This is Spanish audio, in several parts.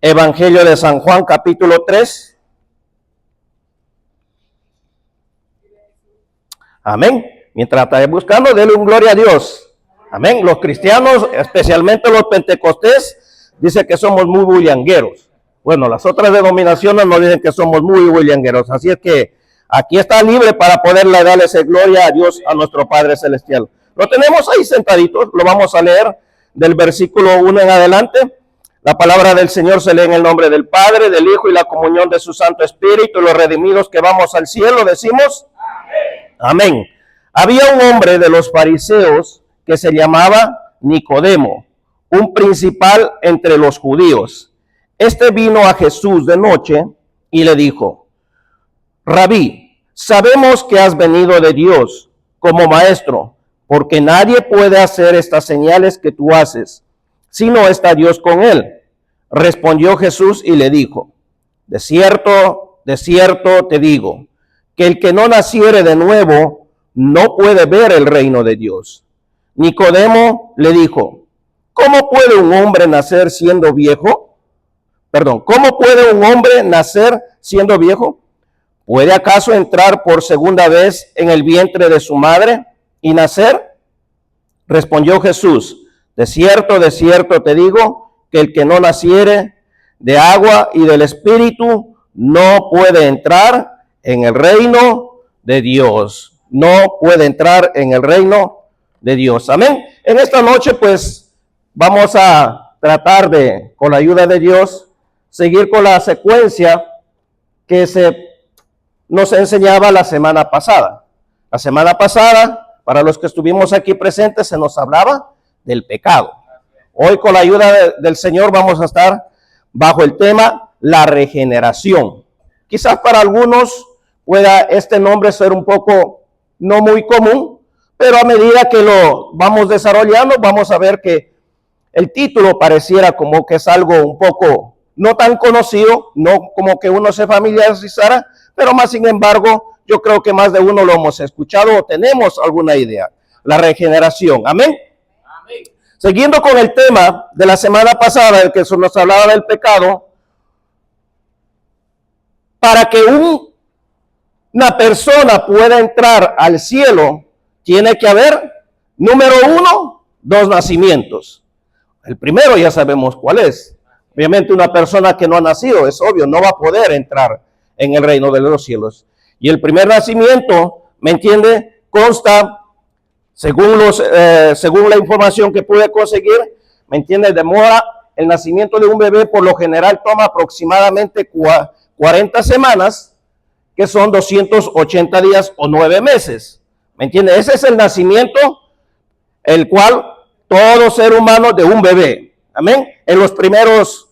Evangelio de San Juan, capítulo 3. Amén. Mientras estáis buscando, denle un gloria a Dios. Amén. Los cristianos, especialmente los pentecostés, dicen que somos muy bullangueros. Bueno, las otras denominaciones nos dicen que somos muy bullangueros. Así es que aquí está libre para poderle darle gloria a Dios, a nuestro Padre Celestial. Lo tenemos ahí sentaditos, lo vamos a leer del versículo 1 en adelante. La palabra del Señor se lee en el nombre del Padre, del Hijo y la comunión de su Santo Espíritu. Los redimidos que vamos al cielo, decimos amén. Amén. Había un hombre de los fariseos que se llamaba Nicodemo, un principal entre los judíos. Este vino a Jesús de noche y le dijo: Rabí, sabemos que has venido de Dios como maestro, porque nadie puede hacer estas señales que tú haces, si no está Dios con él. Respondió Jesús y le dijo: de cierto te digo, que el que no naciere de nuevo no puede ver el reino de Dios. Nicodemo le dijo: ¿cómo puede un hombre nacer siendo viejo? ¿Cómo puede un hombre nacer siendo viejo? ¿Puede acaso entrar por segunda vez en el vientre de su madre y nacer? Respondió Jesús: de cierto te digo, que el que no naciere de agua y del Espíritu no puede entrar en el reino de Dios. No puede entrar en el reino de Dios. Amén. En esta noche, pues, vamos a tratar de, con la ayuda de Dios, seguir con la secuencia que nos enseñaba la semana pasada. La semana pasada, para los que estuvimos aquí presentes, se nos hablaba del pecado. Hoy, con la ayuda del Señor, vamos a estar bajo el tema la regeneración. Quizás para algunos pueda este nombre ser un poco no muy común, pero a medida que lo vamos desarrollando, vamos a ver que el título pareciera como que es algo un poco no tan conocido, no como que uno se familiarizara, pero más sin embargo, yo creo que más de uno lo hemos escuchado o tenemos alguna idea. La regeneración. Amén. Siguiendo con el tema de la semana pasada, el que nos hablaba del pecado, para que una persona pueda entrar al cielo, tiene que haber, número 1, 2 nacimientos. El primero ya sabemos cuál es. Obviamente una persona que no ha nacido, es obvio, no va a poder entrar en el reino de los cielos. Y el primer nacimiento, ¿me entiende? Consta, según la información que pude conseguir, ¿me entiende? Demora el nacimiento de un bebé, por lo general toma aproximadamente 40 semanas, que son 280 días o 9 meses. ¿Me entiende? Ese es el nacimiento, el cual todo ser humano de un bebé. Amén. En los primeras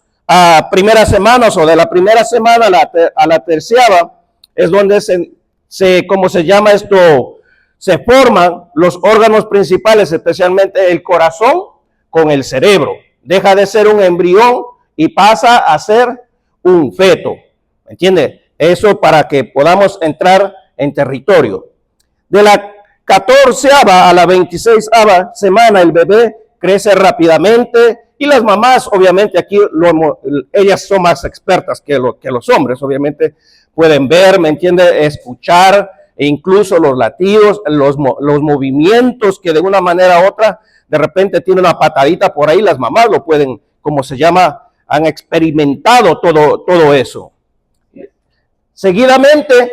semanas, o de la primera semana a la tercera, es donde ¿cómo se llama esto? Se forman los órganos principales, especialmente el corazón con el cerebro. Deja de ser un embrión y pasa a ser un feto. ¿Me entiende? Eso para que podamos entrar en territorio. De la 14ª a la 26ª semana, el bebé crece rápidamente y las mamás, obviamente, aquí ellas son más expertas que los hombres, obviamente, pueden ver, ¿me entiende? Escuchar, e incluso los latidos, los movimientos que de una manera u otra, de repente tiene una patadita por ahí, las mamás lo pueden, como se llama, han experimentado todo eso. Seguidamente,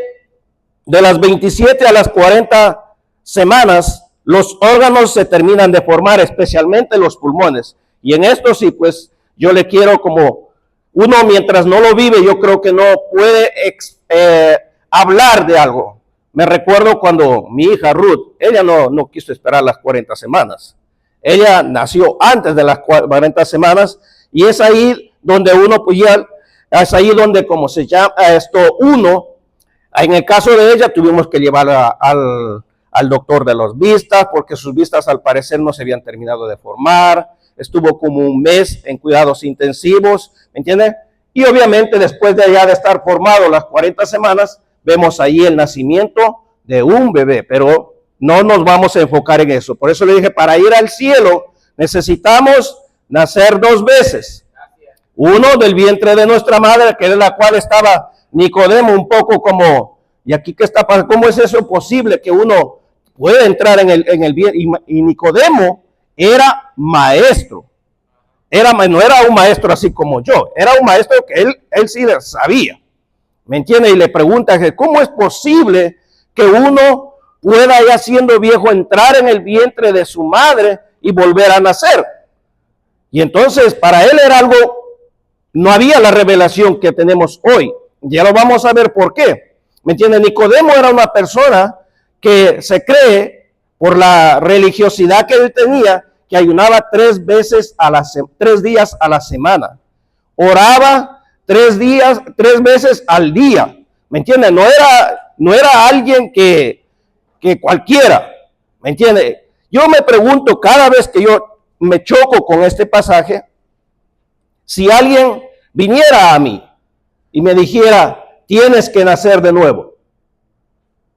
de las 27 a las 40 semanas, los órganos se terminan de formar, especialmente los pulmones. Y en esto sí, pues, yo le quiero, como uno mientras no lo vive, yo creo que no puede hablar de algo. Me recuerdo cuando mi hija Ruth, ella no quiso esperar las 40 semanas. Ella nació antes de las 40 semanas y es ahí donde uno, pues ya, es ahí donde, como se llama en el caso de ella, tuvimos que llevarla al doctor de las vistas, porque sus vistas al parecer no se habían terminado de formar. Estuvo como un mes en cuidados intensivos, ¿me entiende? Y obviamente después de ya de estar formado las 40 semanas, vemos ahí el nacimiento de un bebé, pero no nos vamos a enfocar en eso. Por eso le dije, para ir al cielo necesitamos nacer 2 veces. Uno del vientre de nuestra madre, que es la cual estaba Nicodemo un poco como, ¿y aquí qué está pasando? ¿Cómo es eso posible que uno puede entrar en el vientre? Y Nicodemo era maestro. No era un maestro así como yo, era un maestro que él sí sabía. ¿Me entiende? Y le pregunta, ¿cómo es posible que uno pueda ya siendo viejo entrar en el vientre de su madre y volver a nacer? Y entonces para él era algo, no había la revelación que tenemos hoy. Ya lo vamos a ver por qué. ¿Me entiende? Nicodemo era una persona que se cree por la religiosidad que él tenía, que ayunaba 3 días a la semana. Oraba 3 veces al día. ¿Me entiende? No era alguien que cualquiera. ¿Me entiende? Yo me pregunto cada vez que yo me choco con este pasaje, si alguien viniera a mí y me dijera, tienes que nacer de nuevo,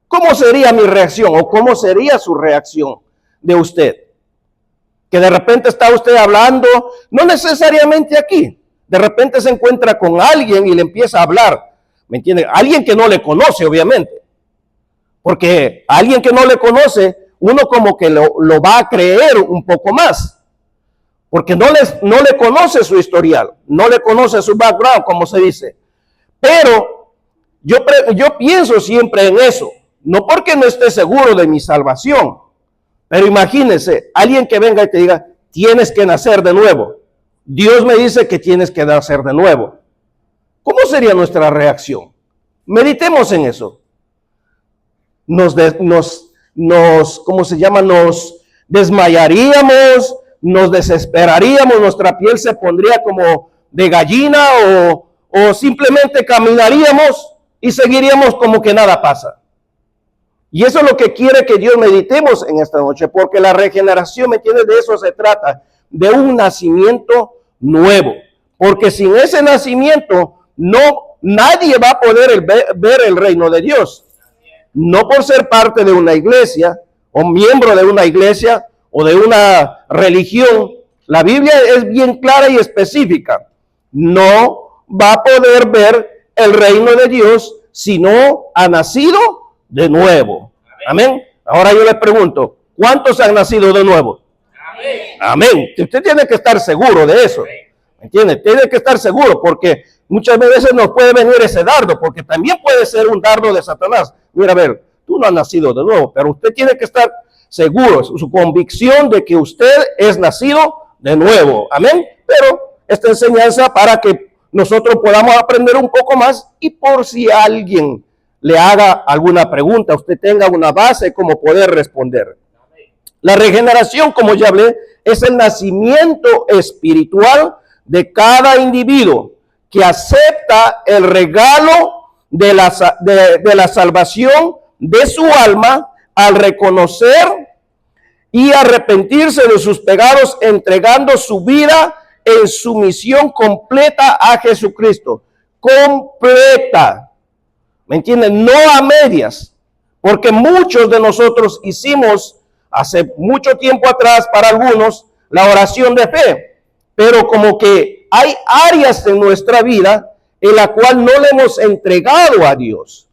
¿cómo sería mi reacción o cómo sería su reacción de usted? Que de repente está usted hablando, no necesariamente aquí, de repente se encuentra con alguien y le empieza a hablar, ¿me entiende? Alguien que no le conoce, obviamente, porque a alguien que no le conoce, uno como que lo va a creer un poco más, porque no le conoce su historial, no le conoce su background, como se dice. Pero yo pienso siempre en eso, no porque no esté seguro de mi salvación, pero imagínense, alguien que venga y te diga, tienes que nacer de nuevo. Dios me dice que tienes que nacer de nuevo. ¿Cómo sería nuestra reacción? Meditemos en eso. ¿Cómo se llama? Nos desmayaríamos, nos desesperaríamos, nuestra piel se pondría como de gallina o simplemente caminaríamos y seguiríamos como que nada pasa. Y eso es lo que quiere que Dios meditemos en esta noche, porque la regeneración, ¿me entiendes? De eso se trata, de un nacimiento nuevo. Porque sin ese nacimiento, nadie va a poder ver el reino de Dios. No por ser parte de una iglesia, o miembro de una iglesia, o de una religión. La Biblia es bien clara y específica. No va a poder ver el reino de Dios si no ha nacido de nuevo. Amén. Ahora yo le pregunto, ¿cuántos han nacido de nuevo? Amén. Usted tiene que estar seguro de eso. ¿Me entiende? Tiene que estar seguro porque muchas veces nos puede venir ese dardo, porque también puede ser un dardo de Satanás. Mira, a ver, tú no has nacido de nuevo, pero usted tiene que estar seguro, su convicción de que usted es nacido de nuevo. Amén. Pero esta enseñanza para que nosotros podamos aprender un poco más y por si alguien le haga alguna pregunta, usted tenga una base como poder responder. La regeneración, como ya hablé, es el nacimiento espiritual de cada individuo que acepta el regalo de la salvación de su alma al reconocer y arrepentirse de sus pecados, entregando su vida en sumisión completa a Jesucristo. Completa. ¿Me entienden? No a medias, porque muchos de nosotros hicimos hace mucho tiempo atrás para algunos la oración de fe, pero como que hay áreas en nuestra vida en la cual no le hemos entregado a Dios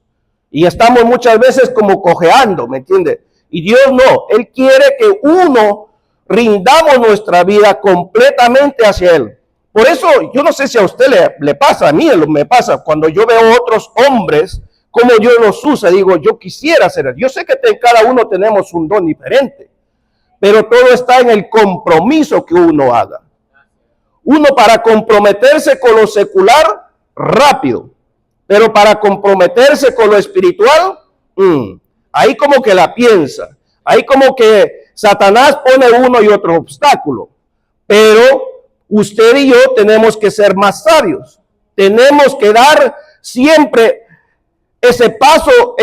y estamos muchas veces como cojeando, ¿me entiende? Y Dios no, Él quiere que uno rindamos nuestra vida completamente hacia Él. Por eso, yo no sé si a usted le pasa, a mí me pasa, cuando yo veo otros hombres, como Dios los usa, digo, yo quisiera ser. Yo sé que cada uno tenemos un don diferente, pero todo está en el compromiso que uno haga. Uno para comprometerse con lo secular, rápido, pero para comprometerse con lo espiritual, ahí como que la piensa, ahí como que Satanás pone uno y otro obstáculo, pero usted y yo tenemos que ser más sabios, tenemos que dar siempre ese paso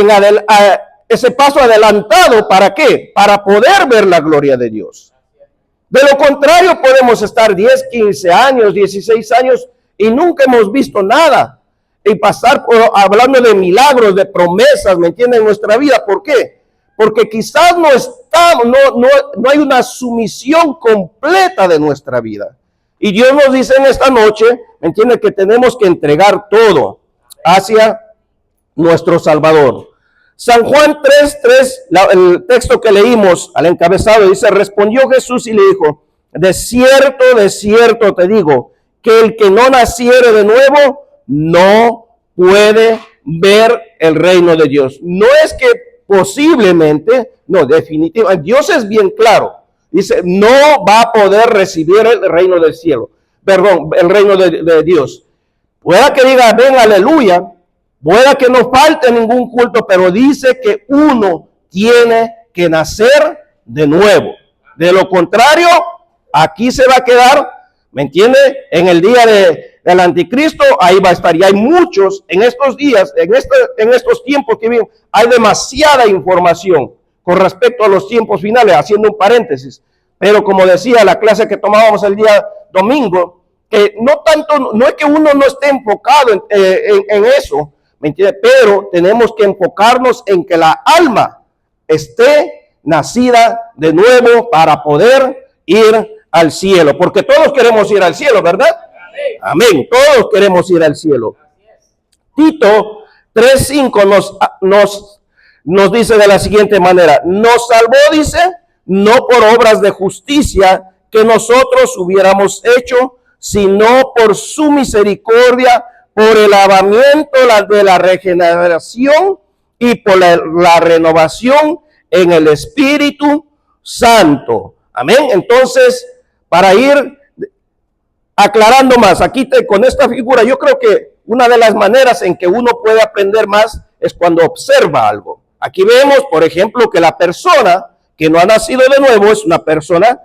adelantado. ¿Para qué? Para poder ver la gloria de Dios. De lo contrario, podemos estar 10, 15 años, 16 años y nunca hemos visto nada. Y pasar hablando de milagros, de promesas, ¿me entienden? En nuestra vida. ¿Por qué? Porque quizás no hay una sumisión completa de nuestra vida. Y Dios nos dice en esta noche, ¿me entiende? Que tenemos que entregar todo hacia nuestro Salvador. San Juan 3:3, el texto que leímos al encabezado, dice: respondió Jesús y le dijo, de cierto te digo, que el que no naciere de nuevo no puede ver el reino de Dios. No es que posiblemente, no, definitivamente, Dios es bien claro. Dice, no va a poder recibir el reino del cielo, perdón, el reino de Dios. Pueda que diga, ven, aleluya, pueda que no falte ningún culto, pero dice que uno tiene que nacer de nuevo. De lo contrario, aquí se va a quedar, ¿me entiende? En el día del anticristo, ahí va a estar. Y hay muchos en estos días, en estos tiempos que viven, hay demasiada información con respecto a los tiempos finales, haciendo un paréntesis. Pero como decía la clase que tomábamos el día domingo, que no tanto, no es que uno no esté enfocado en eso, ¿me entiende? Pero tenemos que enfocarnos en que la alma esté nacida de nuevo para poder ir al cielo, porque todos queremos ir al cielo, ¿verdad? Amén, todos queremos ir al cielo. Tito 3:5 nos dice de la siguiente manera: nos salvó, dice, no por obras de justicia que nosotros hubiéramos hecho, sino por su misericordia, por el lavamiento de la regeneración y por la renovación en el Espíritu Santo. Amén. Entonces, para ir aclarando más, aquí con esta figura, yo creo que una de las maneras en que uno puede aprender más es cuando observa algo. Aquí vemos, por ejemplo, que la persona que no ha nacido de nuevo es una persona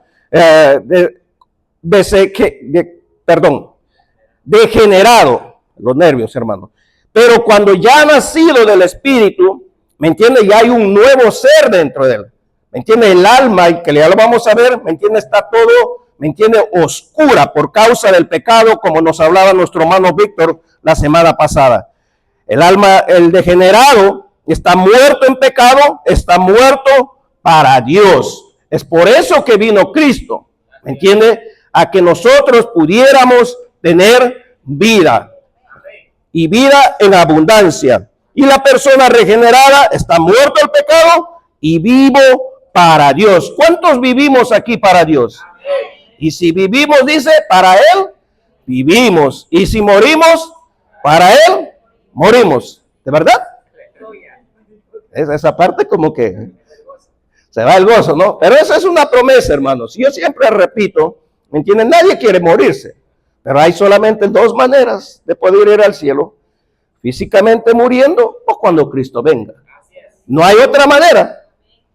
degenerado, los nervios, hermano. Pero cuando ya ha nacido del Espíritu, ¿me entiende? Ya hay un nuevo ser dentro de él. ¿Me entiende? El alma, y que ya lo vamos a ver, ¿me entiende? Está todo, ¿me entiende? Oscura por causa del pecado, como nos hablaba nuestro hermano Víctor la semana pasada. El alma, el degenerado, está muerto en pecado, está muerto para Dios. Es por eso que vino Cristo, ¿me entiende? A que nosotros pudiéramos tener vida, y vida en abundancia. Y la persona regenerada está muerto el pecado y vivo para Dios. ¿Cuántos vivimos aquí para Dios? Y si vivimos, dice, para Él, vivimos. Y si morimos, para Él, morimos. ¿De verdad? Esa parte como que se va el gozo, ¿no? Pero esa es una promesa, hermanos. Yo siempre repito, ¿me entienden? Nadie quiere morirse. Pero hay solamente dos maneras de poder ir al cielo: físicamente muriendo o cuando Cristo venga. No hay otra manera.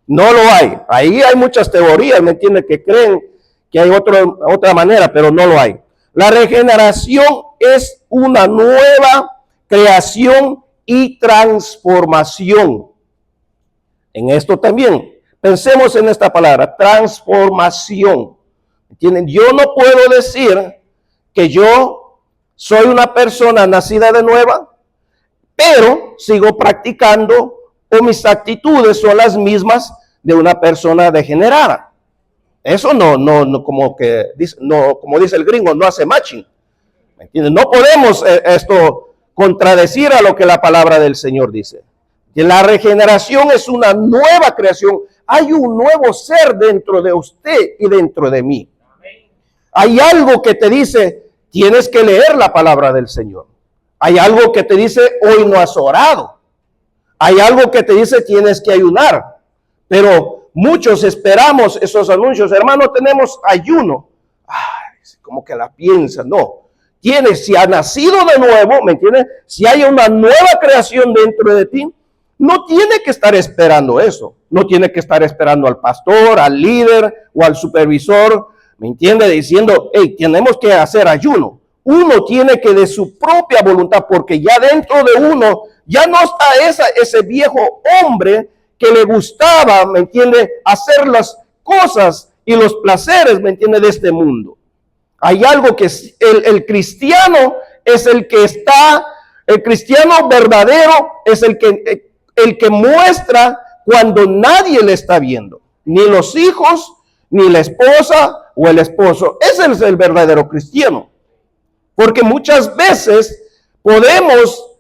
No lo hay. Ahí hay muchas teorías, ¿me entiende? Que creen que hay otra manera, pero no lo hay. La regeneración es una nueva creación y transformación. En esto también, pensemos en esta palabra, transformación. ¿Entienden? Yo no puedo decir que yo soy una persona nacida de nueva, pero sigo practicando o mis actitudes son las mismas de una persona degenerada. Eso no como que no, como dice el gringo, no hace matching. ¿Me entiendes? No podemos esto contradecir a lo que la palabra del Señor dice. Que la regeneración es una nueva creación. Hay un nuevo ser dentro de usted y dentro de mí. Hay algo que te dice, tienes que leer la palabra del Señor. Hay algo que te dice, hoy no has orado. Hay algo que te dice, tienes que ayunar. Pero muchos esperamos esos anuncios. Hermano, tenemos ayuno. Ay, como que la piensa. No. Si ha nacido de nuevo, ¿me entiendes? Si hay una nueva creación dentro de ti, no tiene que estar esperando eso. No tiene que estar esperando al pastor, al líder o al supervisor, ¿me entiende? Diciendo, hey, tenemos que hacer ayuno. Uno tiene que de su propia voluntad, porque ya dentro de uno ya no está ese viejo hombre que le gustaba, ¿me entiende? Hacer las cosas y los placeres, ¿me entiende? De este mundo. Hay algo que el cristiano es el que está, el cristiano verdadero es el que muestra cuando nadie le está viendo. Ni los hijos, ni la esposa, o el esposo, ese es el verdadero cristiano. Porque muchas veces podemos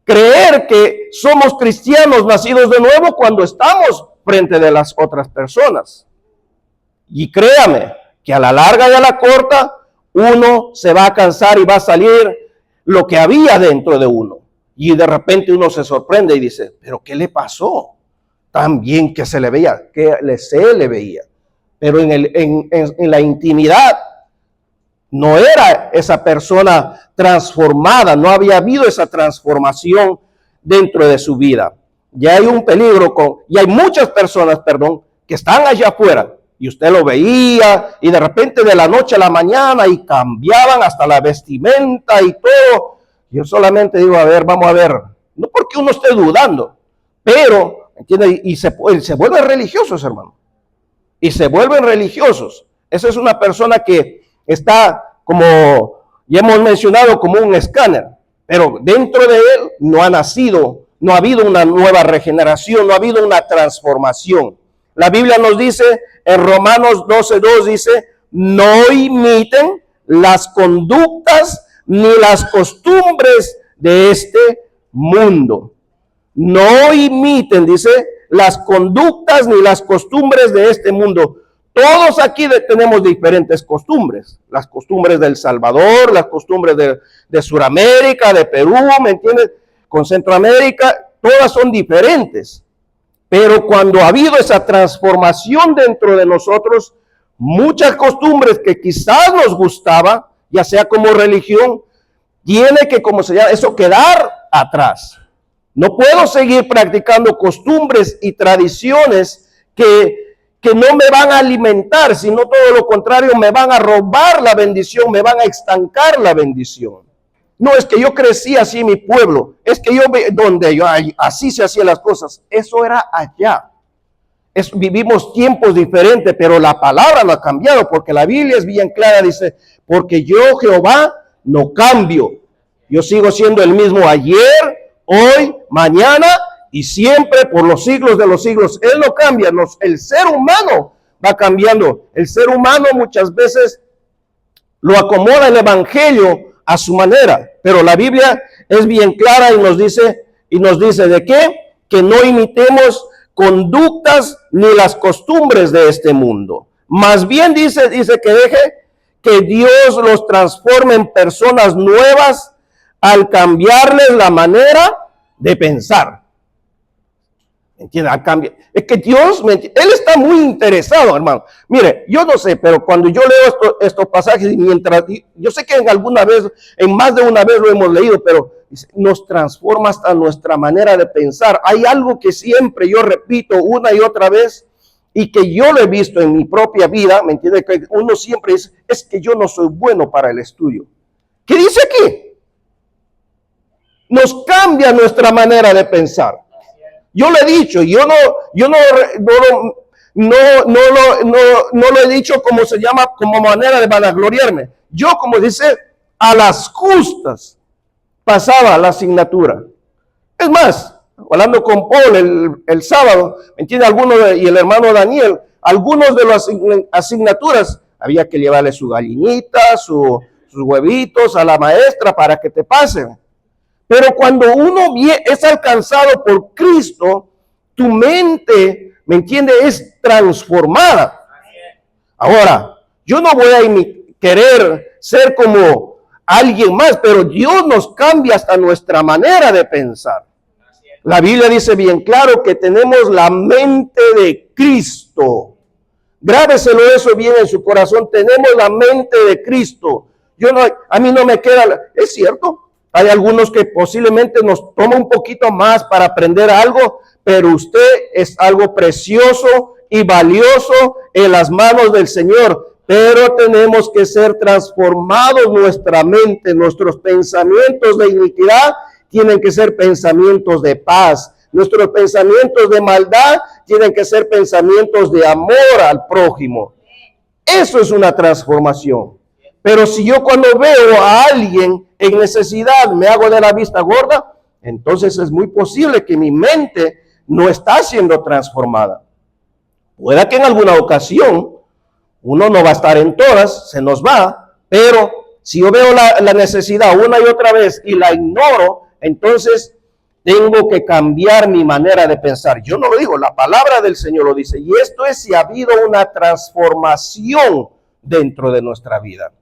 creer que somos cristianos nacidos de nuevo cuando estamos frente de las otras personas. Y créame que a la larga y a la corta, uno se va a cansar y va a salir lo que había dentro de uno. Y de repente uno se sorprende y dice, ¿pero qué le pasó? Tan bien que se le veía, se le veía. Pero en la intimidad no era esa persona transformada, no había habido esa transformación dentro de su vida. Ya hay un peligro y hay muchas personas, que están allá afuera y usted lo veía y de repente de la noche a la mañana y cambiaban hasta la vestimenta y todo. Yo solamente digo, a ver, vamos a ver, no porque uno esté dudando, pero, ¿entiende? Y se vuelven religiosos, hermano. Y se vuelven religiosos. Esa es una persona que está, como ya hemos mencionado, como un escáner. Pero dentro de él no ha nacido, no ha habido una nueva regeneración, no ha habido una transformación. La Biblia nos dice, en Romanos 12:2 dice, no imiten las conductas ni las costumbres de este mundo. No imiten, dice, las conductas ni las costumbres de este mundo. Todos aquí tenemos diferentes costumbres. Las costumbres del Salvador, las costumbres de Sudamérica, de Perú, ¿me entiendes? Con Centroamérica, todas son diferentes. Pero cuando ha habido esa transformación dentro de nosotros, muchas costumbres que quizás nos gustaba, ya sea como religión, tiene que, como se llama, eso quedar atrás. No puedo seguir practicando costumbres y tradiciones que no me van a alimentar, sino todo lo contrario, me van a robar la bendición, me van a estancar la bendición. No es que yo crecí así en mi pueblo, es que así se hacían las cosas. Eso era allá. Vivimos tiempos diferentes, pero la palabra no ha cambiado, porque la Biblia es bien clara, dice, porque yo, Jehová, no cambio. Yo sigo siendo el mismo ayer, hoy, mañana y siempre por los siglos de los siglos. Él no cambia, el ser humano va cambiando. El ser humano muchas veces lo acomoda el evangelio a su manera, pero la Biblia es bien clara y nos dice ¿de qué? Que no imitemos conductas ni las costumbres de este mundo. Más bien dice que deje que Dios los transforme en personas nuevas al cambiarles la manera de pensar. ¿Entiendes? Es que Dios, Él está muy interesado, hermano. Mire, yo no sé, pero cuando yo leo estos pasajes, yo sé que en más de una vez lo hemos leído, pero nos transforma hasta nuestra manera de pensar. Hay algo que siempre yo repito una y otra vez y que yo lo he visto en mi propia vida, ¿me entiende? Que uno siempre dice, es que yo no soy bueno para el estudio. ¿Qué dice aquí? Nos cambia nuestra manera de pensar. Yo lo he dicho, yo no lo he dicho como se llama, como manera de vanagloriarme. Yo, como dice, a las justas pasaba la asignatura. Es más, hablando con Paul el sábado, ¿me entiende? Y el hermano Daniel, algunos de las asignaturas, había que llevarle su gallinita, sus huevitos a la maestra para que te pasen. Pero cuando uno es alcanzado por Cristo, tu mente, ¿me entiende?, es transformada. Ahora, yo no voy a querer ser como alguien más, pero Dios nos cambia hasta nuestra manera de pensar. La Biblia dice bien claro que tenemos la mente de Cristo. Grábeselo eso bien en su corazón. Tenemos la mente de Cristo. A mí no me queda, es cierto. Hay algunos que posiblemente nos toma un poquito más para aprender algo, pero usted es algo precioso y valioso en las manos del Señor. Pero tenemos que ser transformados nuestra mente, nuestros pensamientos de iniquidad tienen que ser pensamientos de paz. Nuestros pensamientos de maldad tienen que ser pensamientos de amor al prójimo. Eso es una transformación. Pero si yo cuando veo a alguien en necesidad me hago de la vista gorda, entonces es muy posible que mi mente no está siendo transformada. Pueda que en alguna ocasión Uno no va a estar en todas, se nos va, pero si yo veo la necesidad una y otra vez y la ignoro, entonces tengo que cambiar mi manera de pensar. Yo no lo digo, la palabra del Señor lo dice. Y esto es si ha habido una transformación dentro de nuestra vida.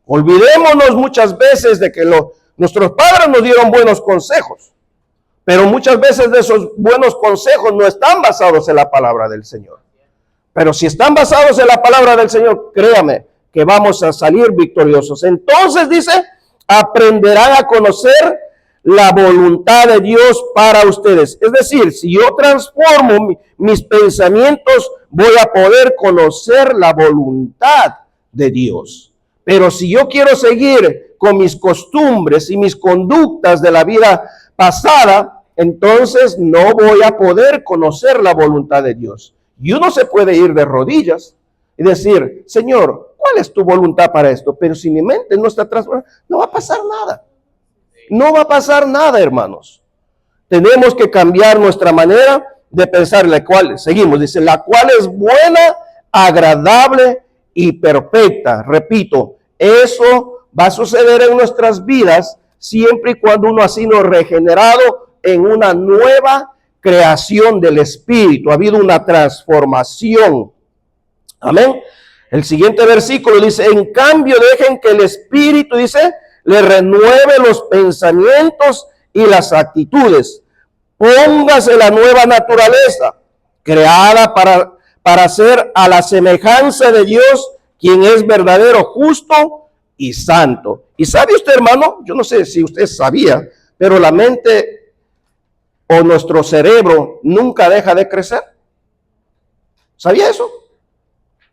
Olvidémonos muchas veces de que nuestros padres nos dieron buenos consejos, pero muchas veces de esos buenos consejos no están basados en la palabra del Señor. Pero si están basados en la palabra del Señor, créame que vamos a salir victoriosos. Entonces dice, aprenderán a conocer la voluntad de Dios para ustedes. Es decir, si yo transformo mis pensamientos, voy a poder conocer la voluntad de Dios. Pero si yo quiero seguir con mis costumbres y mis conductas de la vida pasada, entonces no voy a poder conocer la voluntad de Dios. Y uno se puede ir de rodillas y decir, Señor, ¿cuál es tu voluntad para esto? Pero si mi mente no está transformada, no va a pasar nada. No va a pasar nada, hermanos. Tenemos que cambiar nuestra manera de pensar, la cual, seguimos, dice, la cual es buena, agradable y perfecta. Repito, eso va a suceder en nuestras vidas siempre y cuando uno ha sido regenerado en una nueva creación del Espíritu. Ha habido una transformación. Amén. El siguiente versículo dice, en cambio dejen que el Espíritu, dice, le renueve los pensamientos y las actitudes. Póngase la nueva naturaleza, creada para ser a la semejanza de Dios, quien es verdadero, justo y santo. Y sabe usted, hermano, yo no sé si usted sabía, pero la mente o nuestro cerebro nunca deja de crecer. ¿Sabía eso?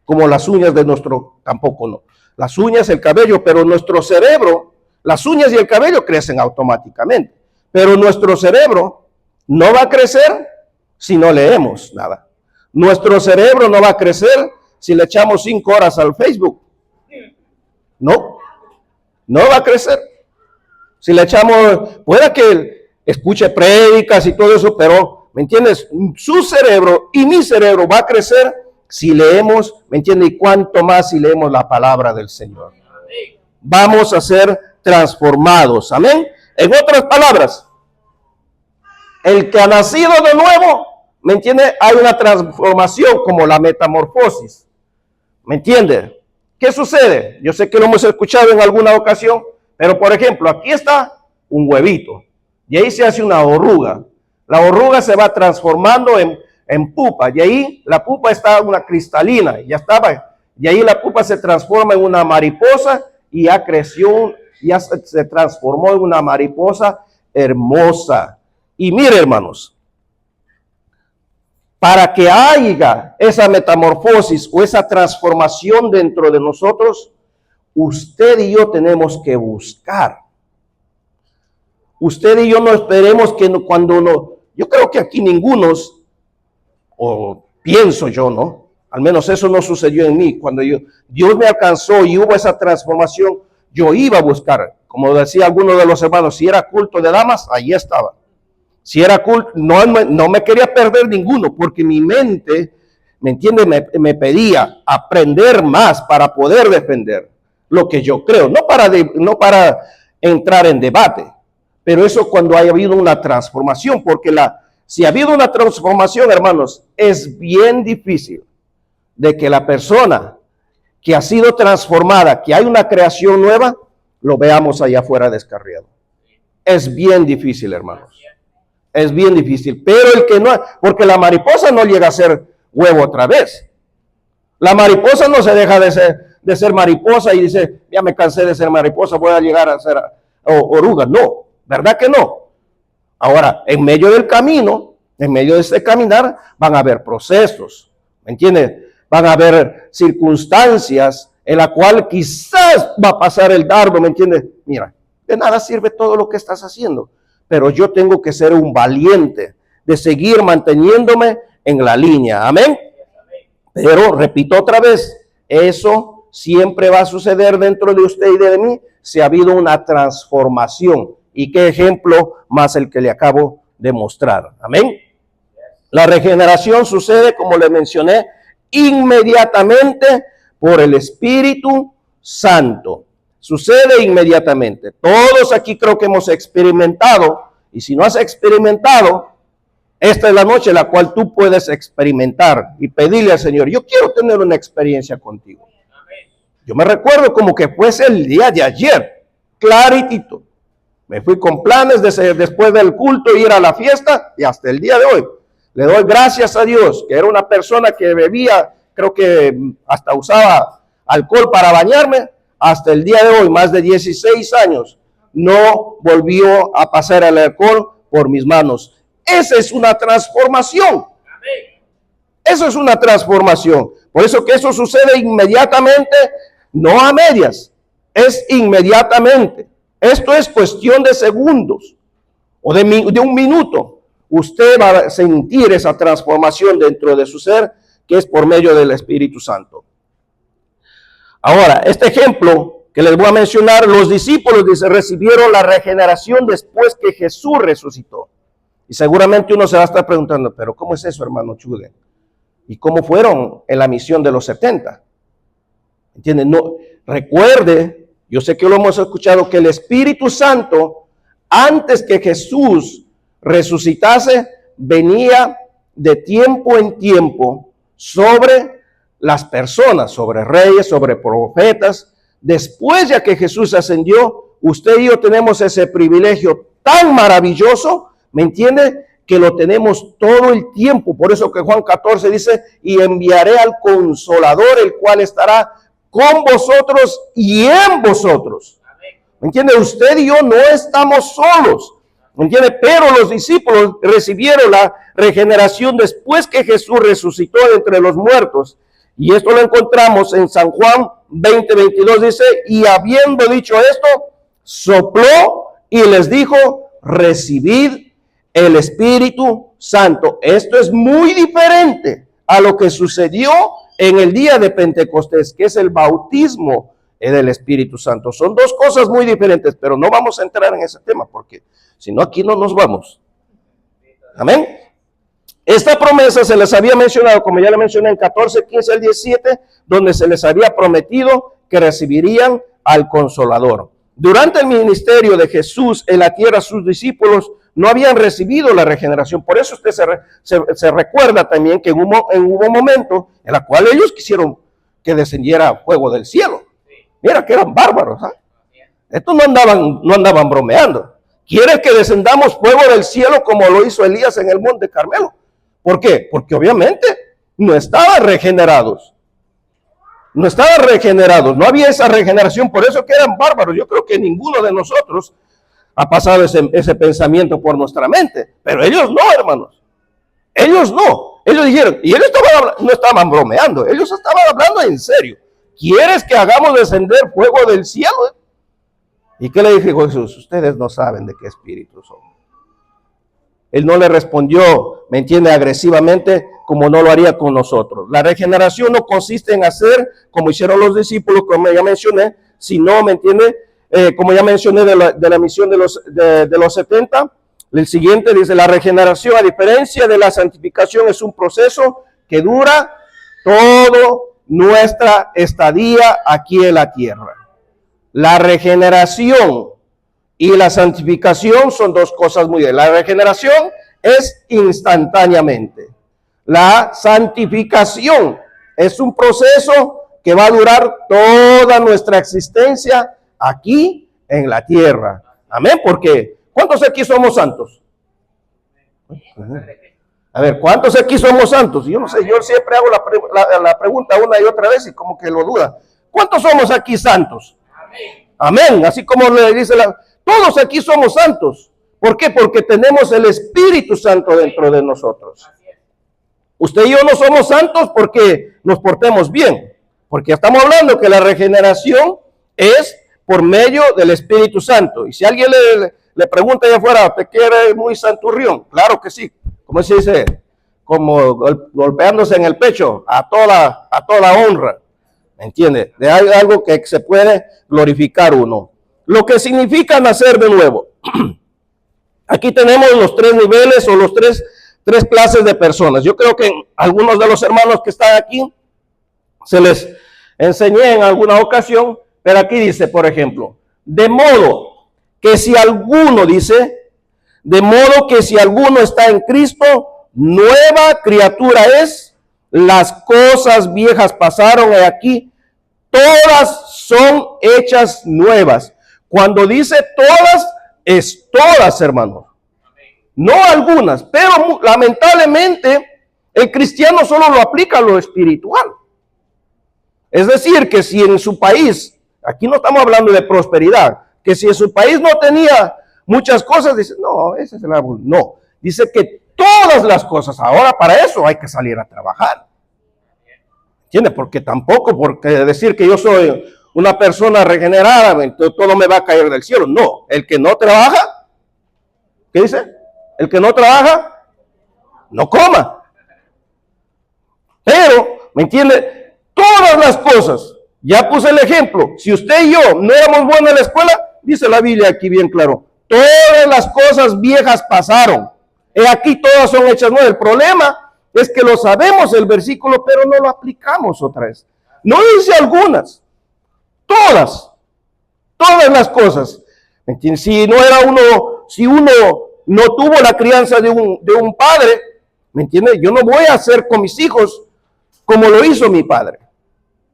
Como las uñas de nuestro, tampoco no. Las uñas, el cabello, pero nuestro cerebro, las uñas y el cabello crecen automáticamente. Pero nuestro cerebro no va a crecer si no leemos nada. Nuestro cerebro no va a crecer si le echamos 5 horas al Facebook. No va a crecer. Si le echamos, pueda que escuche prédicas y todo eso, pero, ¿me entiendes? Su cerebro y mi cerebro va a crecer si leemos, ¿me entiendes? Y cuánto más si leemos la palabra del Señor. Vamos a ser transformados. Amén. En otras palabras, el que ha nacido de nuevo, ¿me entiende? Hay una transformación como la metamorfosis. ¿Me entiende? ¿Qué sucede? Yo sé que lo hemos escuchado en alguna ocasión, pero por ejemplo, aquí está un huevito y ahí se hace una oruga. La oruga se va transformando en pupa y ahí la pupa está una cristalina, ya estaba, y ahí la pupa se transforma en una mariposa y ya creció, ya se transformó en una mariposa hermosa. Y mire, hermanos, para que haya esa metamorfosis o esa transformación dentro de nosotros, usted y yo tenemos que buscar. Usted y yo no esperemos que cuando uno, yo creo que aquí ningunos, o pienso yo, ¿no? Al menos eso no sucedió en mí. Cuando Dios me alcanzó y hubo esa transformación, yo iba a buscar, como decía alguno de los hermanos, si era culto de damas, ahí estaba. Si era culto, no me quería perder ninguno, porque mi mente, ¿me entiende? Me pedía aprender más para poder defender lo que yo creo, no para entrar en debate, pero eso cuando haya habido una transformación, porque si ha habido una transformación, hermanos, es bien difícil de que la persona que ha sido transformada, que hay una creación nueva, lo veamos allá afuera descarriado. Es bien difícil, hermanos. Es bien difícil, pero el que no, porque la mariposa no llega a ser huevo otra vez. La mariposa no se deja de ser mariposa y dice, ya me cansé de ser mariposa, voy a llegar a ser oruga. No, ¿verdad que no? Ahora, en medio del camino, en medio de este caminar, van a haber procesos, ¿me entiendes? Van a haber circunstancias en la cual quizás va a pasar el dardo, ¿me entiendes? Mira, de nada sirve todo lo que estás haciendo. Pero yo tengo que ser un valiente de seguir manteniéndome en la línea. Amén. Pero repito otra vez, eso siempre va a suceder dentro de usted y de mí si ha habido una transformación. Y qué ejemplo más el que le acabo de mostrar. Amén. La regeneración sucede, como le mencioné, inmediatamente por el Espíritu Santo. Sucede inmediatamente. Todos aquí creo que hemos experimentado, y si no has experimentado, esta es la noche en la cual tú puedes experimentar y pedirle al Señor, yo quiero tener una experiencia contigo. Yo me recuerdo como que fuese el día de ayer, claritito. Me fui con planes de después del culto ir a la fiesta y hasta el día de hoy. Le doy gracias a Dios, que era una persona que bebía, creo que hasta usaba alcohol para bañarme. Hasta el día de hoy, más de 16 años, no volvió a pasar el alcohol por mis manos. Esa es una transformación. Eso es una transformación. Por eso que eso sucede inmediatamente, no a medias, es inmediatamente. Esto es cuestión de segundos o de un minuto. Usted va a sentir esa transformación dentro de su ser, que es por medio del Espíritu Santo. Ahora, este ejemplo que les voy a mencionar, los discípulos dice, recibieron la regeneración después que Jesús resucitó. Y seguramente uno se va a estar preguntando, pero ¿cómo es eso, hermano Chude? ¿Y cómo fueron en la misión de los 70? ¿Entienden? No, recuerde, yo sé que lo hemos escuchado, que el Espíritu Santo, antes que Jesús resucitase, venía de tiempo en tiempo sobre las personas, sobre reyes, sobre profetas. Después ya que Jesús ascendió, usted y yo tenemos ese privilegio tan maravilloso, ¿me entiende? Que lo tenemos todo el tiempo. Por eso que Juan 14 dice, y enviaré al Consolador, el cual estará con vosotros y en vosotros. ¿Me entiende? Usted y yo no estamos solos. ¿Me entiende? Pero los discípulos recibieron la regeneración después que Jesús resucitó de entre los muertos. Y esto lo encontramos en San Juan 20:22, dice, y habiendo dicho esto, sopló y les dijo, recibid el Espíritu Santo. Esto es muy diferente a lo que sucedió en el día de Pentecostés, que es el bautismo del Espíritu Santo. Son dos cosas muy diferentes, pero no vamos a entrar en ese tema, porque si no aquí no nos vamos. Amén. Esta promesa se les había mencionado, como ya le mencioné, en 14, 15 al 17, donde se les había prometido que recibirían al Consolador. Durante el ministerio de Jesús en la tierra, sus discípulos no habían recibido la regeneración. Por eso usted se recuerda también que hubo un momento en el cual ellos quisieron que descendiera fuego del cielo. Mira que eran bárbaros. Estos no andaban bromeando. ¿Quiere que descendamos fuego del cielo como lo hizo Elías en el monte Carmelo? ¿Por qué? Porque obviamente no estaban regenerados. No estaban regenerados, no había esa regeneración, por eso que eran bárbaros. Yo creo que ninguno de nosotros ha pasado ese pensamiento por nuestra mente, pero ellos no, hermanos. Ellos no. Ellos dijeron, y ellos no estaban bromeando, ellos estaban hablando en serio. ¿Quieres que hagamos descender fuego del cielo? ¿Y qué le dijo Jesús? Ustedes no saben de qué espíritu son. Él no le respondió, ¿me entiende?, agresivamente, como no lo haría con nosotros. La regeneración no consiste en hacer como hicieron los discípulos, como ya mencioné, sino, ¿me entiende?, como ya mencioné de la misión de los 70. El siguiente dice, la regeneración, a diferencia de la santificación, es un proceso que dura toda nuestra estadía aquí en la tierra. La regeneración y la santificación son dos cosas muy bien. La regeneración es instantáneamente. La santificación es un proceso que va a durar toda nuestra existencia aquí en la tierra. Amén, porque ¿cuántos aquí somos santos? A ver, ¿cuántos aquí somos santos? Yo no sé, yo siempre hago la pregunta una y otra vez y como que lo duda. ¿Cuántos somos aquí santos? Amén, así como le dice todos aquí somos santos. ¿Por qué? Porque tenemos el Espíritu Santo dentro de nosotros. Usted y yo no somos santos porque nos portemos bien, porque estamos hablando que la regeneración es por medio del Espíritu Santo. Y si alguien le pregunta allá afuera, ¿te quiere muy santurrión? Claro que sí. ¿Cómo se dice? Como golpeándose en el pecho, a toda honra. ¿Me entiende? De algo que se puede glorificar uno. Lo que significa nacer de nuevo. Aquí tenemos los tres niveles o los tres clases de personas. Yo creo que algunos de los hermanos que están aquí se les enseñé en alguna ocasión, pero aquí dice, por ejemplo, de modo que si alguno, dice, de modo que si alguno está en Cristo, nueva criatura es, las cosas viejas pasaron, y aquí todas son hechas nuevas. Cuando dice todas, es todas, hermanos. No algunas, pero lamentablemente el cristiano solo lo aplica a lo espiritual. Es decir, que si en su país, aquí no estamos hablando de prosperidad, que si en su país no tenía muchas cosas, dice, no, ese es el árbol. No, dice que todas las cosas, ahora para eso hay que salir a trabajar. ¿Entiendes? Porque tampoco, porque decir que yo soy una persona regenerada, todo me va a caer del cielo. No, el que no trabaja, ¿qué dice? El que no trabaja, no coma. Pero, ¿me entiende? Todas las cosas, ya puse el ejemplo, si usted y yo no éramos buenos en la escuela, dice la Biblia aquí bien claro, todas las cosas viejas pasaron, y aquí todas son hechas nuevas. El problema es que lo sabemos el versículo, pero no lo aplicamos otra vez. No dice algunas, todas las cosas. ¿Me entiendes? Si uno no tuvo la crianza de un padre, ¿me entiendes? Yo no voy a hacer con mis hijos como lo hizo mi padre.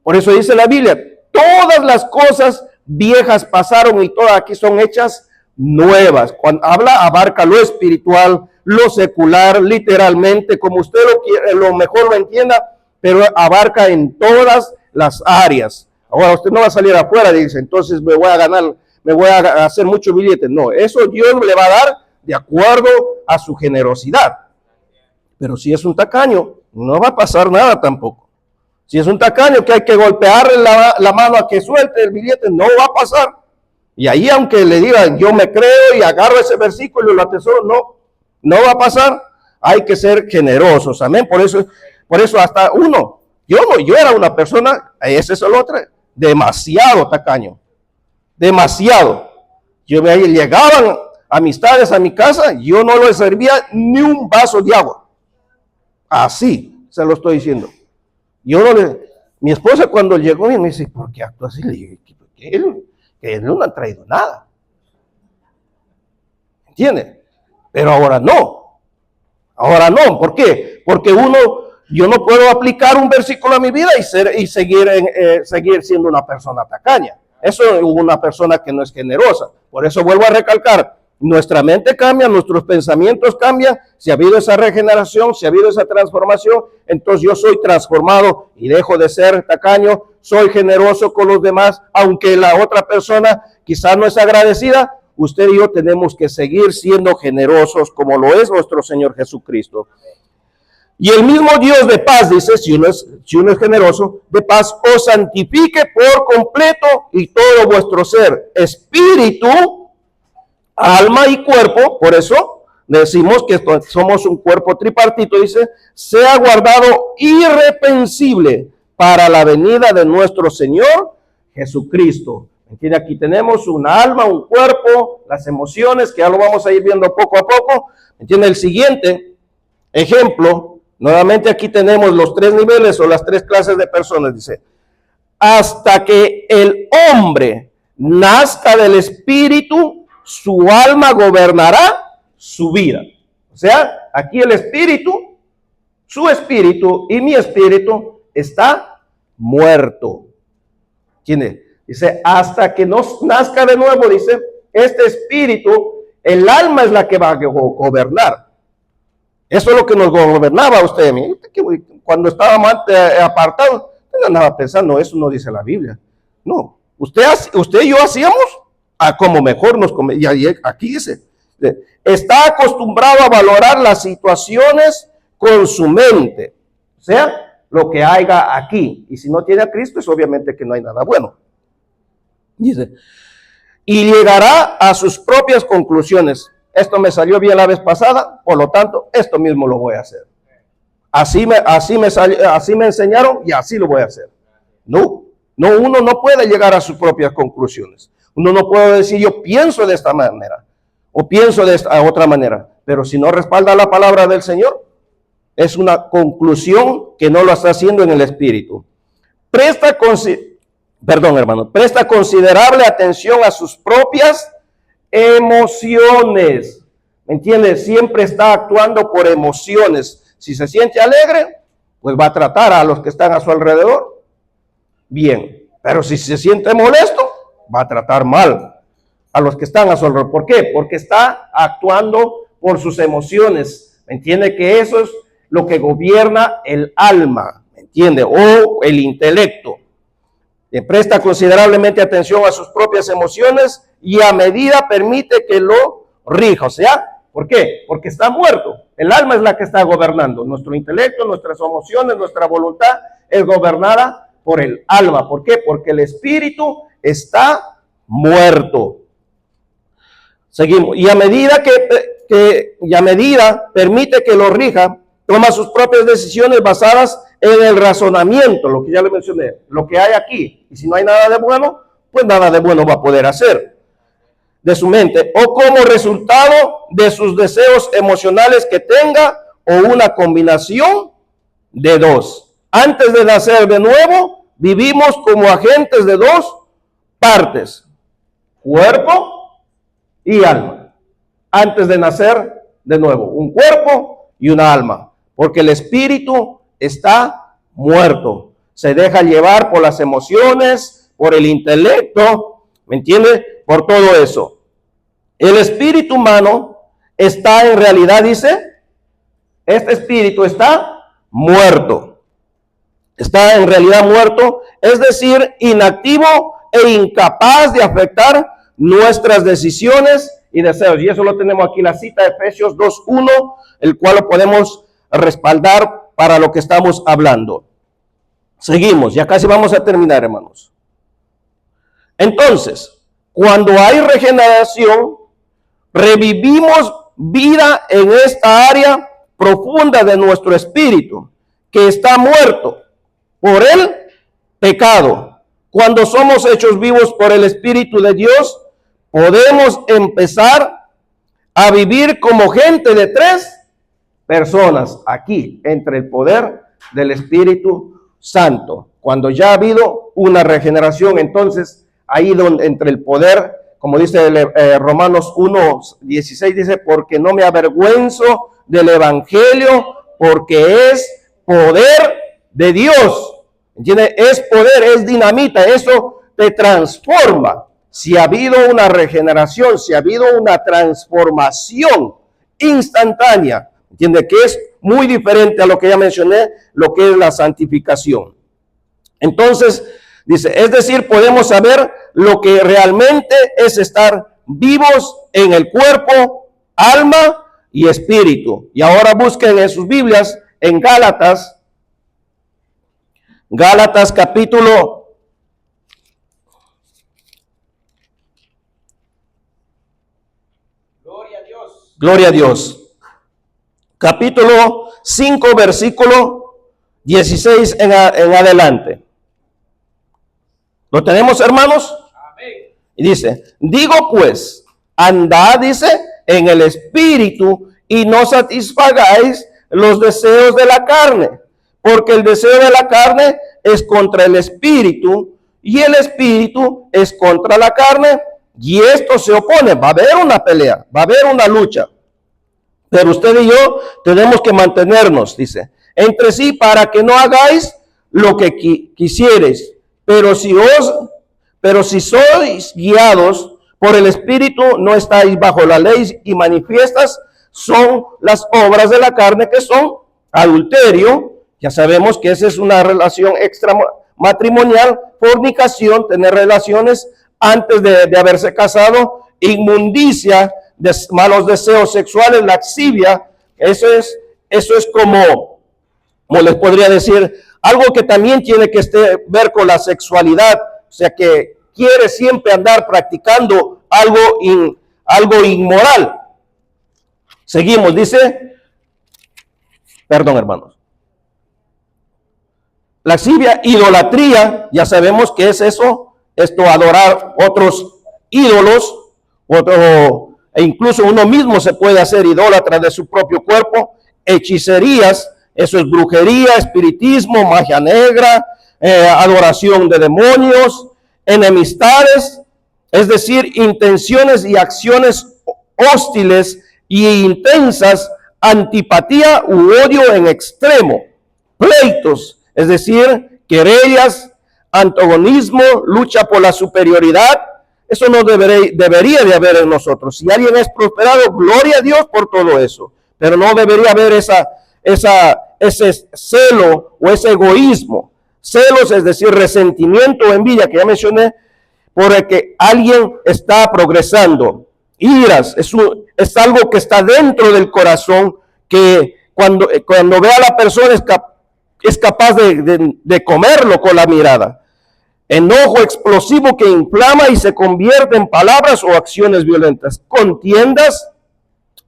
Por eso dice la Biblia, todas las cosas viejas pasaron y todas aquí son hechas nuevas. Cuando habla, abarca lo espiritual, lo secular, literalmente, como usted lo mejor lo entienda, pero abarca en todas las áreas. Ahora usted no va a salir afuera y dice, entonces me voy a hacer muchos billetes. No, eso Dios le va a dar de acuerdo a su generosidad. Pero si es un tacaño, no va a pasar nada tampoco. Si es un tacaño que hay que golpearle la mano a que suelte el billete, no va a pasar. Y ahí, aunque le digan, yo me creo y agarro ese versículo y lo atesoro, no va a pasar. Hay que ser generosos, amén. Por eso hasta yo era una persona, ese es el otro, demasiado tacaño, demasiado. Llegaban amistades a mi casa, yo no les servía ni un vaso de agua. Así se lo estoy diciendo. Mi esposa cuando llegó me dice, ¿por qué actúa así? Le dije, que él no ha traído nada. ¿Entiende? Pero ahora no. ¿Por qué? Porque yo no puedo aplicar un versículo a mi vida y seguir siendo una persona tacaña. Eso es una persona que no es generosa. Por eso vuelvo a recalcar, nuestra mente cambia, nuestros pensamientos cambian. Si ha habido esa regeneración, si ha habido esa transformación, entonces yo soy transformado y dejo de ser tacaño, soy generoso con los demás, aunque la otra persona quizás no es agradecida. Usted y yo tenemos que seguir siendo generosos como lo es nuestro Señor Jesucristo. Y el mismo Dios de paz, dice, si uno es generoso, de paz os santifique por completo y todo vuestro ser, espíritu, alma y cuerpo. Por eso decimos que somos un cuerpo tripartito, dice, sea guardado irreprensible para la venida de nuestro Señor Jesucristo. ¿Entiende? Aquí tenemos un alma, un cuerpo, las emociones, que ya lo vamos a ir viendo poco a poco. ¿Entiende? El siguiente ejemplo, nuevamente aquí tenemos los 3 niveles o las 3 clases de personas, dice, hasta que el hombre nazca del espíritu, su alma gobernará su vida. O sea, aquí el espíritu, su espíritu y mi espíritu está muerto. ¿Entiende? Dice, hasta que nos nazca de nuevo, dice, este espíritu, el alma es la que va a gobernar. Eso es lo que nos gobernaba a usted. Cuando estábamos apartados, no andaba pensando, eso no dice la Biblia. No, usted y yo hacíamos a como mejor nos convenía. Y aquí dice, está acostumbrado a valorar las situaciones con su mente. O sea, lo que haya aquí. Y si no tiene a Cristo, es obviamente que no hay nada bueno. Dice, y llegará a sus propias conclusiones. Esto me salió bien la vez pasada, por lo tanto, esto mismo lo voy a hacer. Así me enseñaron y así lo voy a hacer. No, uno no puede llegar a sus propias conclusiones. Uno no puede decir, yo pienso de esta manera o pienso de esta otra manera, pero si no respalda la palabra del Señor, es una conclusión que no lo está haciendo en el espíritu. presta considerable atención a sus propias emociones. ¿Me entiendes? Siempre está actuando por emociones. Si se siente alegre, pues va a tratar a los que están a su alrededor bien. Pero si se siente molesto, va a tratar mal a los que están a su alrededor. ¿Por qué? Porque está actuando por sus emociones. ¿Me entiende? Que eso es lo que gobierna el alma, ¿me entiende? O el intelecto. Le presta considerablemente atención a sus propias emociones y a medida permite que lo rija. O sea, ¿por qué? Porque está muerto. El alma es la que está gobernando. Nuestro intelecto, nuestras emociones, nuestra voluntad es gobernada por el alma. ¿Por qué? Porque el espíritu está muerto. Seguimos. Y a medida permite que lo rija, toma sus propias decisiones basadas en el razonamiento, lo que ya le mencioné, lo que hay aquí. Y si no hay nada de bueno, pues nada de bueno va a poder hacer de su mente, o como resultado de sus deseos emocionales que tenga, o una combinación de dos. Antes de nacer de nuevo, vivimos como agentes de dos partes, cuerpo y alma. Antes de nacer de nuevo, un cuerpo y una alma, porque el espíritu está muerto, se deja llevar por las emociones, por el intelecto, ¿me entiende? Por todo eso. El espíritu humano está en realidad, dice, este espíritu está muerto. Está en realidad muerto, es decir, inactivo e incapaz de afectar nuestras decisiones y deseos. Y eso lo tenemos aquí, la cita de Efesios 2:1, el cual lo podemos respaldar para lo que estamos hablando. Seguimos, ya casi vamos a terminar, hermanos. Entonces, cuando hay regeneración, revivimos vida en esta área profunda de nuestro espíritu, que está muerto por el pecado. Cuando somos hechos vivos por el Espíritu de Dios, podemos empezar a vivir como gente de tres personas aquí, entre el poder del Espíritu Santo. Cuando ya ha habido una regeneración, entonces ahí donde entre el poder, como dice Romanos 1:16, dice, porque no me avergüenzo del evangelio, porque es poder de Dios. ¿Entiendes? Es poder, es dinamita, eso te transforma. Si ha habido una regeneración, si ha habido una transformación instantánea, ¿entiendes? Que es muy diferente a lo que ya mencioné, lo que es la santificación. Entonces, dice, es decir, podemos saber lo que realmente es estar vivos en el cuerpo, alma y espíritu. Y ahora busquen en sus Biblias, en Gálatas capítulo 'Gloria a Dios'. Capítulo 5, versículo 16 en adelante. ¿Lo tenemos, hermanos? Amén. Y dice, digo pues, andad, dice, en el espíritu y no satisfagáis los deseos de la carne, porque el deseo de la carne es contra el espíritu y el espíritu es contra la carne, y esto se opone. Va a haber una pelea, va a haber una lucha, pero usted y yo tenemos que mantenernos, dice, entre sí, para que no hagáis lo que quisiereis. Pero si sois guiados por el Espíritu, no estáis bajo la ley, y manifiestas son las obras de la carne, que son adulterio. Ya sabemos que esa es una relación extramatrimonial, fornicación, tener relaciones antes de haberse casado, inmundicia, malos deseos sexuales, laxivia. Eso es como les podría decir, algo que también tiene que ver con la sexualidad, o sea que quiere siempre andar practicando algo inmoral. Seguimos, dice, perdón, hermanos. Lascivia, idolatría, ya sabemos que es eso, esto, adorar otros ídolos, e incluso uno mismo se puede hacer idólatra de su propio cuerpo. Hechicerías, eso es brujería, espiritismo, magia negra, adoración de demonios, enemistades, es decir, intenciones y acciones hostiles y intensas, antipatía u odio en extremo, pleitos, es decir, querellas, antagonismo, lucha por la superioridad. Eso no debería de haber en nosotros. Si alguien es prosperado, gloria a Dios por todo eso, pero no debería haber ese celo o ese egoísmo. Celos, es decir, resentimiento o envidia, que ya mencioné, por el que alguien está progresando. Iras, es algo que está dentro del corazón, que cuando ve a la persona es capaz de comerlo con la mirada. Enojo explosivo que inflama y se convierte en palabras o acciones violentas. Contiendas,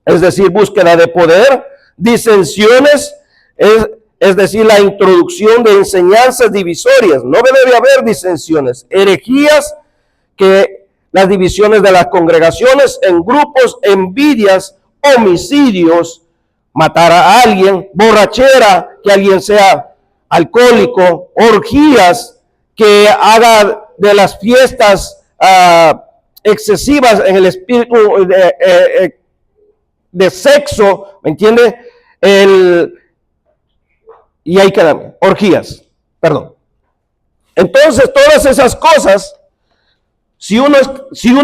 es decir, búsqueda de poder. Disensiones, es decir, la introducción de enseñanzas divisorias. No debe haber disensiones. Herejías, que las divisiones de las congregaciones en grupos, envidias, homicidios, matar a alguien, borrachera, que alguien sea alcohólico, orgías, que haga de las fiestas excesivas en el espíritu de sexo, ¿me entiende? Y ahí quedan, orgías, perdón. Entonces, todas esas cosas, si uno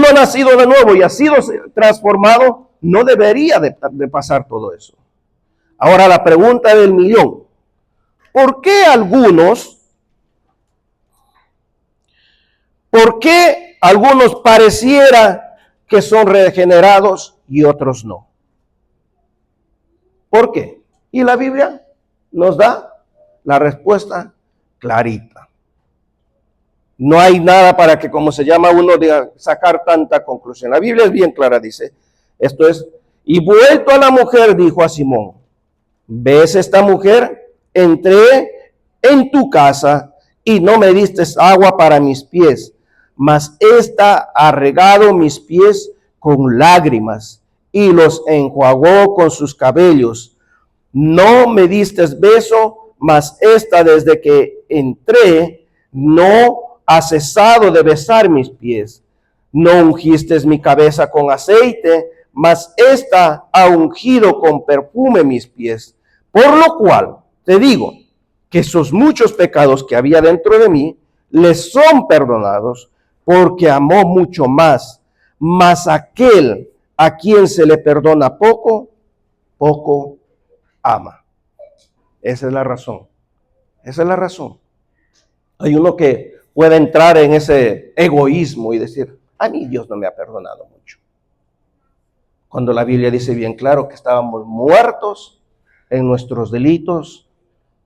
ha nacido de nuevo y ha sido transformado, no debería de pasar todo eso. Ahora la pregunta del millón: ¿por qué algunos pareciera que son regenerados y otros no? ¿Por qué? Y la Biblia nos da la respuesta clarita. No hay nada para que, como se llama uno, de sacar tanta conclusión. La Biblia es bien clara, dice, esto es: y vuelto a la mujer, dijo a Simón, ¿ves esta mujer? Entré en tu casa y no me diste agua para mis pies, mas esta ha regado mis pies con lágrimas y los enjuagó con sus cabellos. No me diste beso, mas esta desde que entré no ha cesado de besar mis pies. No ungiste mi cabeza con aceite, mas esta ha ungido con perfume mis pies. Por lo cual te digo que esos muchos pecados que había dentro de mí les son perdonados, porque amó mucho más. Mas aquel a quien se le perdona poco, poco ama. Esa es la razón. Esa es la razón. Hay uno que puede entrar en ese egoísmo y decir, a mí Dios no me ha perdonado mucho. Cuando la Biblia dice bien claro que estábamos muertos en nuestros delitos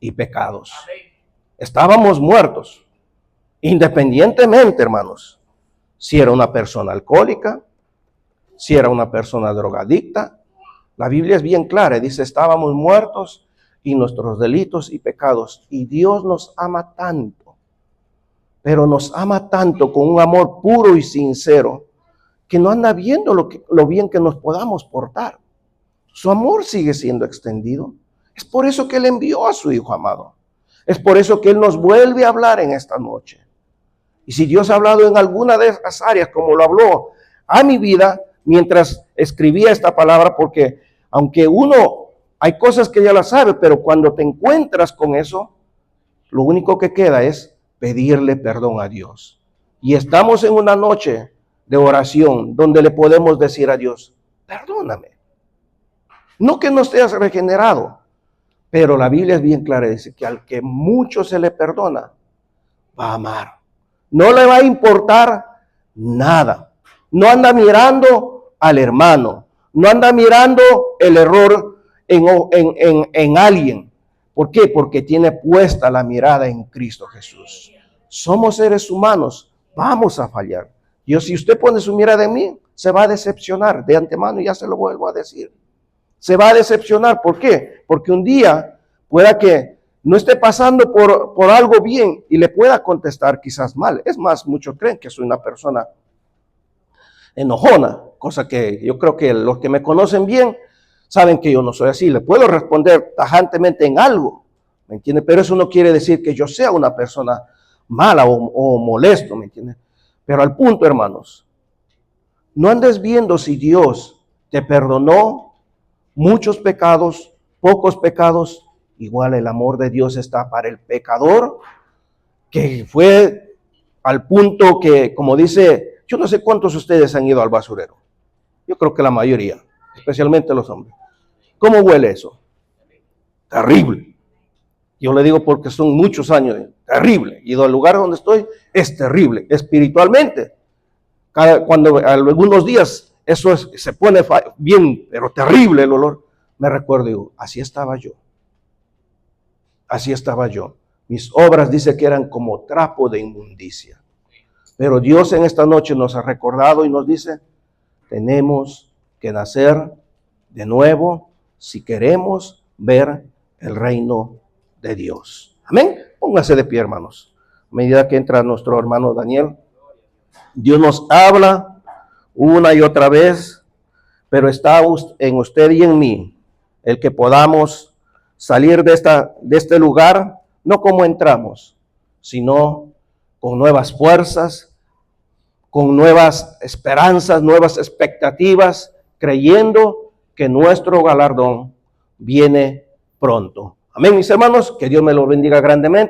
y pecados. Estábamos muertos, independientemente, hermanos, si era una persona alcohólica, si era una persona drogadicta. La Biblia es bien clara y dice, estábamos muertos en nuestros delitos y pecados. Y Dios nos ama tanto, pero nos ama tanto con un amor puro y sincero, que no anda viendo lo bien que nos podamos portar. Su amor sigue siendo extendido. Es por eso que Él envió a su Hijo amado. Es por eso que Él nos vuelve a hablar en esta noche. Y si Dios ha hablado en alguna de esas áreas, como lo habló a mi vida mientras escribía esta palabra, porque aunque hay cosas que ya las sabe, pero cuando te encuentras con eso, lo único que queda es pedirle perdón a Dios. Y estamos en una noche de oración donde le podemos decir a Dios, perdóname. No que no estés regenerado, pero la Biblia es bien clara, dice que al que mucho se le perdona, va a amar. No le va a importar nada. No anda mirando al hermano, no anda mirando el error en alguien. ¿Por qué? Porque tiene puesta la mirada en Cristo Jesús. Somos seres humanos, vamos a fallar. Si usted pone su mirada en mí, se va a decepcionar. De antemano ya se lo vuelvo a decir. Se va a decepcionar. ¿Por qué? Porque un día pueda que no esté pasando por algo bien y le pueda contestar quizás mal. Es más, muchos creen que soy una persona enojona, cosa que yo creo que los que me conocen bien saben que yo no soy así. Le puedo responder tajantemente en algo, ¿me entiende? Pero eso no quiere decir que yo sea una persona mala o molesto, ¿me entiende? Pero al punto, hermanos, no andes viendo si Dios te perdonó muchos pecados, pocos pecados. Igual el amor de Dios está para el pecador, que fue al punto que, como dice, yo no sé cuántos de ustedes han ido al basurero. Yo creo que la mayoría, especialmente los hombres. ¿Cómo huele eso? Terrible. Yo le digo porque son muchos años. Terrible. Y el lugar donde estoy es terrible, espiritualmente. Cuando algunos días eso se pone bien, pero terrible el olor. Me recuerdo, digo, así estaba yo. Así estaba yo. Mis obras dice que eran como trapo de inmundicia. Pero Dios en esta noche nos ha recordado y nos dice, tenemos que nacer de nuevo si queremos ver el reino de Dios. Amén. Póngase de pie, hermanos. A medida que entra nuestro hermano Daniel, Dios nos habla una y otra vez, pero está en usted y en mí el que podamos salir de este lugar, no como entramos, sino con nuevas fuerzas, con nuevas esperanzas, nuevas expectativas, creyendo que nuestro galardón viene pronto. Amén, mis hermanos, que Dios me lo bendiga grandemente.